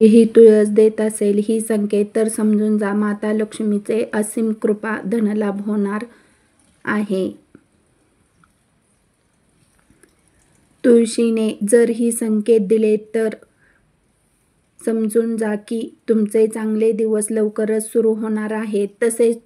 ही तुळस देत असेल ही संकेत, तर समजून जा माता लक्ष्मीचे असीम कृपा धनलाभ होणार आहे. तुळशीने जर ही संकेत दिले तर समजून जा की तुमचे चांगले दिवस लवकरच सुरू होणार आहेत. तसेच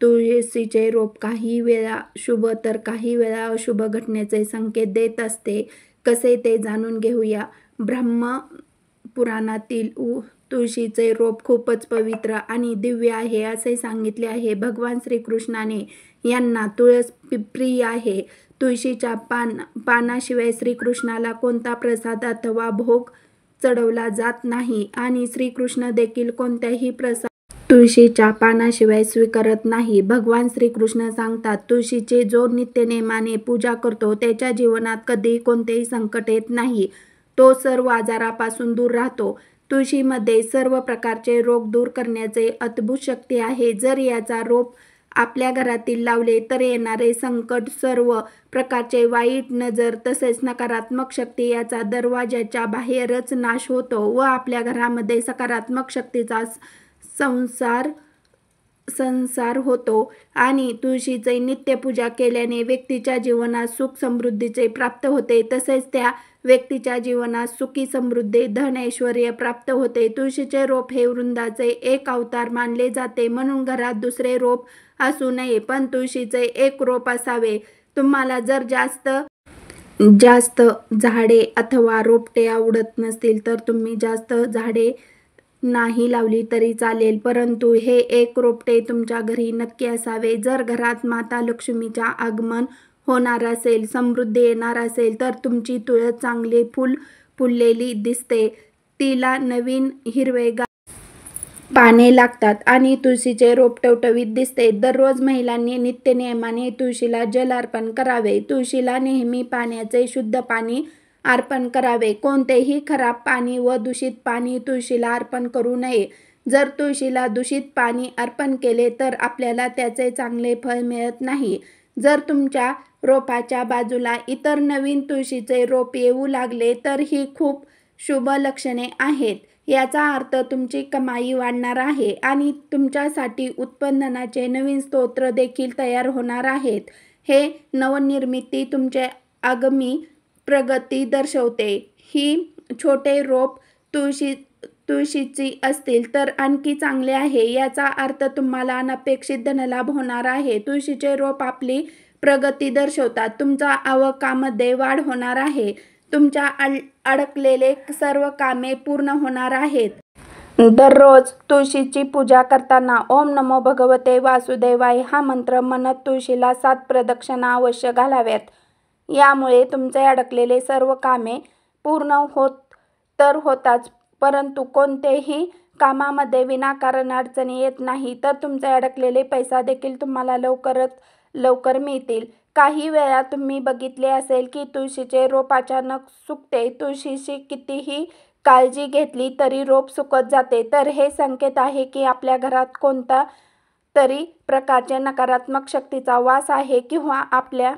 तुळशीचे रोप काही वेळा शुभ तर काही वेळा अशुभ घटनेचे संकेत देत असते. कसे ते जाणून घेऊया. ब्रह्मपुराणातील तुळशीचे रोप खूपच पवित्र आणि दिव्य आहे असे सांगितले आहे. भगवान श्रीकृष्णाने यांना तुळस प्रिय आहे. तुळशीच्या पानाशिवाय श्रीकृष्णाला कोणता प्रसाद अथवा भोग चढवला जात नाही आणि श्रीकृष्ण देखील कोणत्याही प्रसाद तुळशीच्या पानाशिवाय स्वीकारत नाही. भगवान श्रीकृष्ण सांगतात, तुळशीची जो नित्यनेमाने पूजा करतो त्याच्या जीवनात कधीही कोणतेही संकट येत नाही. तो सर्व आजारापासून दूर राहतो. तुळशीमध्ये सर्व प्रकारचे रोग दूर करण्याचे अद्भुत शक्ती आहे. जर याचा रोप आपल्या घरातील लावले तर येणारे संकट, सर्व प्रकारचे वाईट नजर तसेच नकारात्मक शक्ती याचा दरवाजाच्या बाहेरच नाश होतो व आपल्या घरामध्ये सकारात्मक शक्तीचा संसार होतो. आणि तुळशीची नित्यपूजा केल्याने व्यक्तीच्या जीवनात सुख समृद्धीचे प्राप्त होते. तसेच त्या व्यक्तीच्या जीवनात सुखी समृद्धी धन ऐश्वर्य प्राप्त होते. तुळशीचे रोप हे वृंदाचे एक अवतार मानले जाते. म्हणून घरात दुसरे रोप असू नये पण तुळशीचे एक रोप असावे. तुम्हाला जर जास्त झाडे अथवा रोपटे आवडत नसतील तर तुम्ही जास्त झाडे नाही लावली तरी चालेल, परंतु हे एक रोपटे तुमच्या घरी नक्की असावे. जर घरात माता लक्ष्मीच्या आगमन होणार असेल, समृद्धी येणार असेल तर तुमची तुळस चांगली फुललेली दिसते. तिला नवीन हिरवेगार पाने लागतात आणि तुळशीचे रोप टवटवीत दिसते. दररोज महिलांनी नित्यनेमाने तुळशीला जल अर्पण करावे. तुळशीला नेहमी पाण्याचे शुद्ध पाणी अर्पण करावे. कोणतेही खराब पाणी व दूषित पाणी तुळशीला अर्पण करू नये. जर तुळशीला दूषित पाणी अर्पण केले तर आपल्याला त्याचे चांगले फळ मिळत नाही. जर तुमच्या रोपाच्या बाजूला इतर नवीन तुळशीचे रोप येऊ लागले तर ही खूप शुभ लक्षणे आहेत. याचा अर्थ तुमची कमाई वाढणार आहे आणि तुमच्यासाठी उत्पन्नाचे नवीन स्रोत देखील तयार होणार आहेत. हे नवनिर्मिती तुमचे आगामी प्रगती दर्शवते. ही छोटे रोप तुळशीची असतील तर आणखी चांगले आहे. याचा अर्थ तुम्हाला अनपेक्षित धनलाभ होणार आहे. तुळशीचे रोप आपली प्रगती दर्शवतात. तुमच्या आवकामध्ये वाढ होणार आहे. तुमच्या अडकलेले सर्व कामे पूर्ण होणार आहेत. दररोज तुळशीची पूजा करताना ओम नमो भगवते वासुदेवाय हा मंत्र म्हणत तुळशीला 7 प्रदक्षिणा अवश्य घालाव्यात. यामुळे तुमचे अडकलेले सर्व कामे पूर्ण तर होताच, परंतु कोणतेही कामामध्ये विनाकारण अडचणी येत नाही. तर तुमचे अडकलेले पैसा देखील तुम्हाला लवकरात लवकर मिळतील. काही वेळा तुम्ही बघितले असेल की तुळशीचे रोप अचानक सुकते. तुळशीची कितीही काळजी घेतली तरी रोप सुकत जाते. तर हे संकेत आहे की आपल्या घरात कोणत्या तरी प्रकारचे नकारात्मक शक्तीचा वास आहे किंवा आपल्या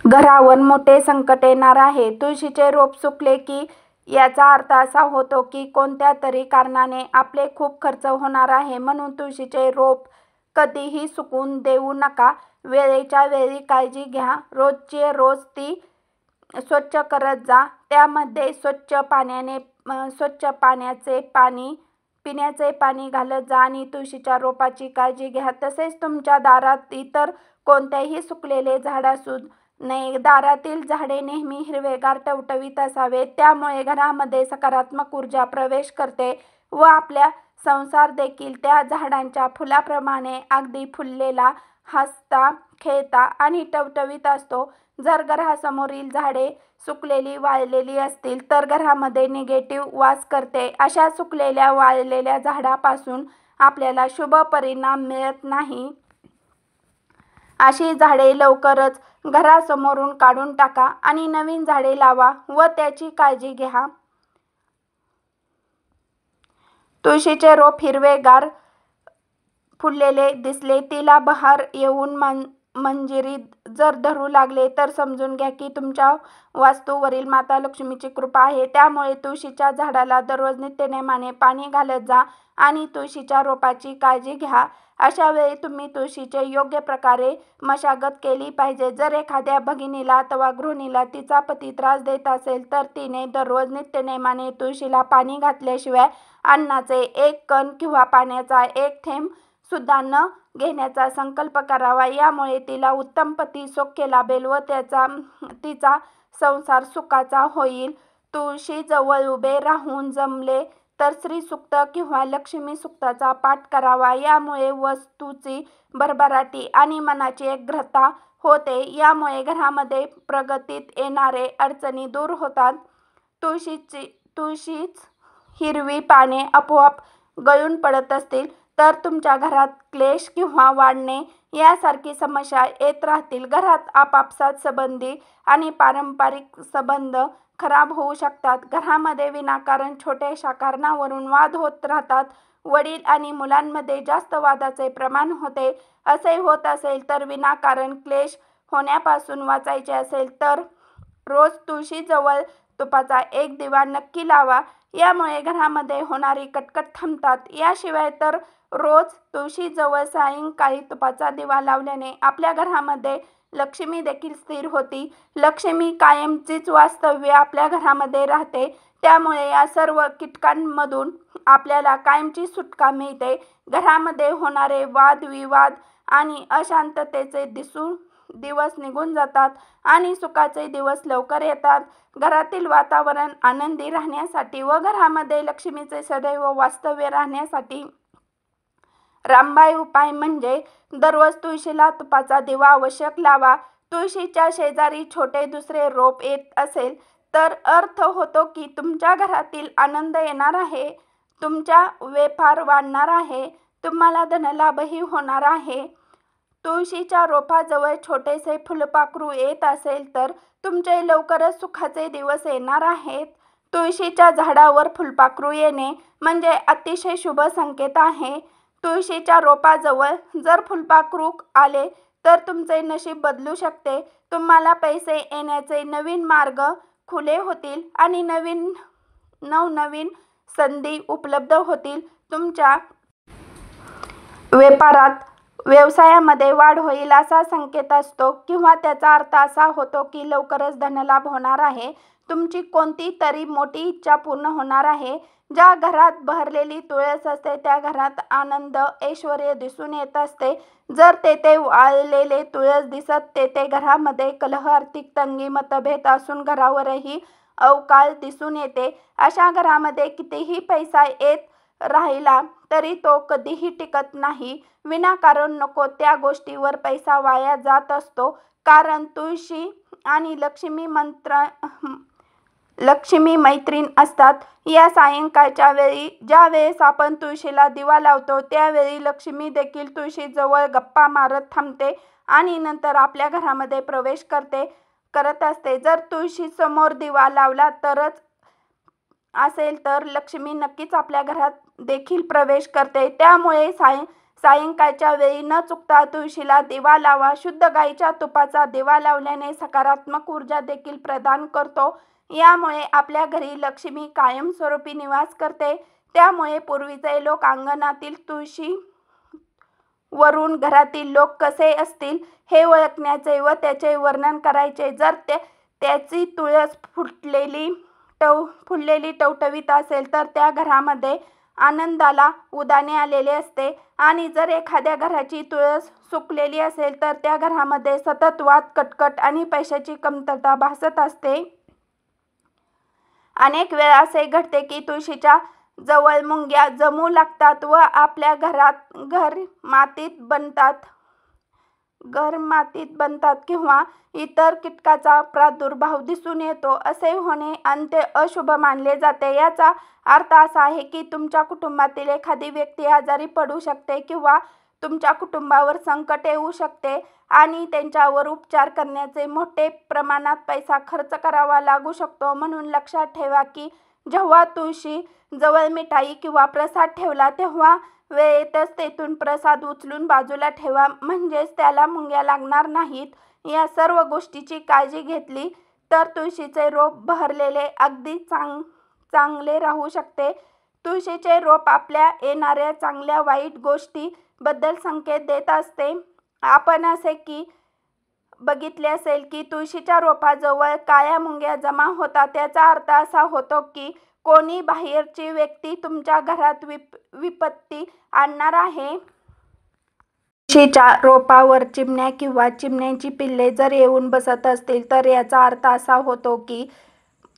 घरावर मोठे संकट येणार आहे. तुळशीचे रोप सुकले की याचा अर्थ असा होतो की कोणत्या तरी कारणाने आपले खूप खर्च होणार आहे. म्हणून तुळशीचे रोप कधीही सुकून देऊ नका. वेळेच्या वेळी काळजी घ्या. रोजचे रोज ती स्वच्छ करत जा. त्यामध्ये स्वच्छ पिण्याचे पाणी घालत जा आणि तुळशीच्या रोपाची काळजी घ्या. तसेच तुमच्या दारात इतर कोणतेही सुकलेले झाड असू नये. दारातील झाडे नेहमी हिरवेगार टवटवीत असावे. त्यामुळे घरामध्ये सकारात्मक ऊर्जा प्रवेश करते व आपल्या संसार देखील त्या झाडांच्या फुलाप्रमाणे अगदी फुललेला, हसता खेळता आणि टवटवीत असतो. जर घरासमोरील झाडे सुकलेली वाळलेली असतील तर घरामध्ये निगेटिव्ह वास करते. अशा सुकलेल्या वाळलेल्या झाडापासून आपल्याला शुभ परिणाम मिळत नाही. अशी झाडे लवकरच घरासमोरून काढून टाका आणि नवीन झाडे लावा व त्याची काळजी घ्या. तुळशीचे रोप हिरवेगार फुललेले दिसले, तिला बहार येऊन मंजिरी जर धरू लागले तर समजून घ्या की तुमच्या वास्तूवरील माता लक्ष्मीची कृपा आहे. त्यामुळे तुळशीच्या झाडाला दररोज नित्यनेमाने पाणी घालत जा आणि तुळशीच्या रोपाची काळजी घ्या. अशा वेळी तुम्ही तुळशीचे योग्य प्रकारे मशागत केली पाहिजे. जर एखाद्या भगिनीला अथवा गृहिणीला तिचा पती त्रास देत असेल तर तिने दररोज नित्यनेमाने तुळशीला पाणी घातल्याशिवाय अन्नाचे एक कण किंवा पाण्याचा एक थेंब सुद्धा न घेण्याचा संकल्प करावा. यामुळे तिला उत्तम पती सौख्य लाभेल व तिचा संसार सुखाचा होईल. तुळशी जवळ उभे राहून जमले तर श्री सूक्त किंवा लक्ष्मी सूक्ताचा पाठ करावा. यामुळे वस्तूची भरभराटी आणि मनाची एकाग्रता होते. यामुळे घरामध्ये प्रगतीत येणारे अडचणी दूर होतात. तुळशीच हिरवी पाने आपोआप गळून पडत असतील तर तुमच्या घरात क्लेश किंवा वाढणे यासारखी समस्या येत राहतील. घरात आपापसात संबंधी आणि पारंपरिक संबंध खराब होऊ शकतात. घरामध्ये विनाकारण छोट्याशा कारणावरून वाद होत राहतात. वडील आणि मुलांमध्ये जास्त वादाचे प्रमाण होते. असे होत असेल तर विनाकारण क्लेश होण्यापासून वाचायचे असेल तर रोज तुळशीजवळ तुपाचा एक दिवा नक्की लावा. यामुळे घरामध्ये होणारी कटकट थांबतात. याशिवाय तर रोज तुळशीजवळ सायंकाळी तुपाचा दिवा लावल्याने आपल्या घरामध्ये लक्ष्मी देखील स्थिर होती. लक्ष्मी कायमचीच वास्तव्य आपल्या घरामध्ये राहते. त्यामुळे या सर्व कीटकांमधून आपल्याला कायमची सुटका मिळते. घरामध्ये होणारे वादविवाद आणि अशांततेचे दिवस निघून जातात आणि सुखाचे दिवस लवकर येतात. घरातील वातावरण आनंदी राहण्यासाठी व घरामध्ये लक्ष्मीचे सदैव वास्तव्य राहण्यासाठी रामबाण उपाय म्हणजे दररोज तुळशीला तुपाचा दिवा आवश्यक लावा. तुळशीच्या शेजारी छोटे दुसरे रोप येत असेल तर अर्थ होतो की तुमच्या घरातील आनंद येणार आहे, तुमच्या व्यापार वाढणार आहे, तुम्हाला धनलाभही होणार आहे. तुळशीच्या रोपाजवळ छोटेसे फुलपाखरू येत असेल तर तुमचे लवकरच सुखाचे दिवस येणार आहेत. तुळशीच्या झाडावर फुलपाखरू येणे म्हणजे अतिशय शुभ संकेत आहे. तुळशीच्या रोपाजवळ जर फुलपाखरू आले तर तुमचे नशीब बदलू शकते. तुम्हाला पैसे येण्याचे नवीन मार्ग खुले होतील आणि नवनवीन संधी उपलब्ध होतील. तुमच्या व्यवसायामध्ये वाढ होईल असा संकेत असतो किंवा त्याचा अर्थ असा होतो की लवकरच धनलाभ होणार आहे. तुमची कोणती तरी मोठी इच्छा पूर्ण होणार आहे. ज्या घरात बहरलेली तुळस असते त्या घरात आनंद ऐश्वर्य दिसून येत असते. जर तेथे वाळलेले तुळस दिसत तेथे घरामध्ये कलह, आर्थिक तंगी, मतभेद असून घरावरही अवकाळ दिसून येते. अशा घरामध्ये कितीही पैसा येत राहिला तरी तो कधीही टिकत नाही. विनाकारण नको त्या गोष्टीवर पैसा वाया जात असतो. कारण तुळशी आणि लक्ष्मी मैत्रीण असतात. या सायंकाळच्या वेळी ज्या वेळेस आपण तुळशीला दिवा लावतो त्यावेळी लक्ष्मी देखील तुळशीजवळ गप्पा मारत थांबते आणि नंतर आपल्या घरामध्ये प्रवेश करत असते. जर तुळशीसमोर दिवा लावला तरच असेल तर लक्ष्मी नक्कीच आपल्या घरात देखील प्रवेश करते. त्यामुळे सायंकाळच्या वेळी न चुकता तुळशीला दिवा लावा. शुद्ध गाईच्या तुपाचा दिवा लावल्याने सकारात्मक ऊर्जा देखील प्रदान करतो. यामुळे आपल्या घरी लक्ष्मी कायमस्वरूपी निवास करते. त्यामुळे पूर्वीचे लोक अंगणातील तुळशी वरून घरातील लोक कसे असतील हे ओळखण्याचे व त्याचे वर्णन करायचे. जर त्याची तुळस फुललेली टवटवीत असेल तर त्या घरामध्ये आनंदाला उधाणे आलेले असते आणि जर एखाद्या घराची तुळस सुकलेली असेल तर त्या घरामध्ये सतत वाद, कटकट आणि पैशाची कमतरता भासत असते. अनेक वेळा असे घडते की तुळशीच्या जवळ मुंग्या जमू लागतात व आपल्या घर मातीत बनतात किंवा इतर कीटकाचा प्रादुर्भाव दिसून येतो. असे होणे अशुभ मानले जाते. याचा अर्थ असा आहे की तुमच्या कुटुंबातील एखादी व्यक्ती आजारी पडू शकते किंवा तुमच्या कुटुंबावर संकट येऊ शकते आणि त्यांच्यावर उपचार करण्याचे मोठे प्रमाणात पैसा खर्च करावा लागू शकतो. म्हणून लक्षात ठेवा की जेव्हा तुळशी जवळ मिठाई किंवा प्रसाद ठेवला तेव्हा वेळेतच तेथून प्रसाद उचलून बाजूला ठेवा, म्हणजेच त्याला मुंग्या लागणार नाहीत. या सर्व गोष्टीची काळजी घेतली तर तुळशीचे रोप बहरलेले अगदी चांगले राहू शकते. तुळशीचे रोप आपल्या येणाऱ्या चांगल्या वाईट गोष्टी बद्दल संकेत देत असते. आपण असे की बघितले असेल की तुळशीच्या रोपाजवळ काळ्या मुंग्या जमा होतात. त्याचा अर्थ असा होतो की कोणी बाहेरची व्यक्ती तुमच्या घरात विपत्ती आणणार आहे. तुळशीच्या रोपावर चिमण्या किंवा चिमण्यांची पिल्ले जर येऊन बसत असतील तर याचा अर्थ असा होतो की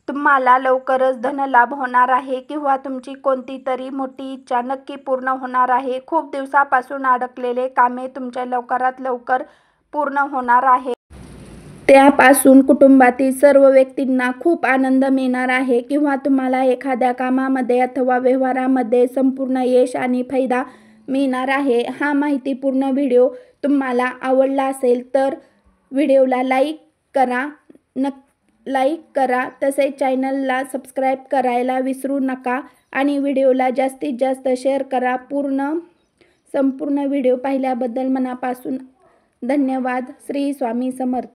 तुम्हाला लवकरच धनलाभ होणार आहे किंवा तुमची कोणती तरी मोठी इच्छा नक्की पूर्ण होणार आहे. खूप दिवसापासून अडकलेले कामे तुमच्या लवकरात लवकर पूर्ण होणार आहे. त्यापासून कुटुंबातील सर्व व्यक्तींना खूप आनंद मिळणार आहे किंवा तुम्हाला एखाद्या कामामध्ये अथवा व्यवहारामध्ये संपूर्ण यश आणि फायदा मिळणार आहे. हा माहितीपूर्ण व्हिडिओ तुम्हाला आवडला असेल तर व्हिडिओला लाईक करा, तसेच चॅनलला सबस्क्राईब करायला विसरू नका आणि व्हिडिओला जास्तीत जास्त शेअर करा. संपूर्ण व्हिडिओ पाहिल्याबद्दल मनापासून धन्यवाद. श्री स्वामी समर्थ.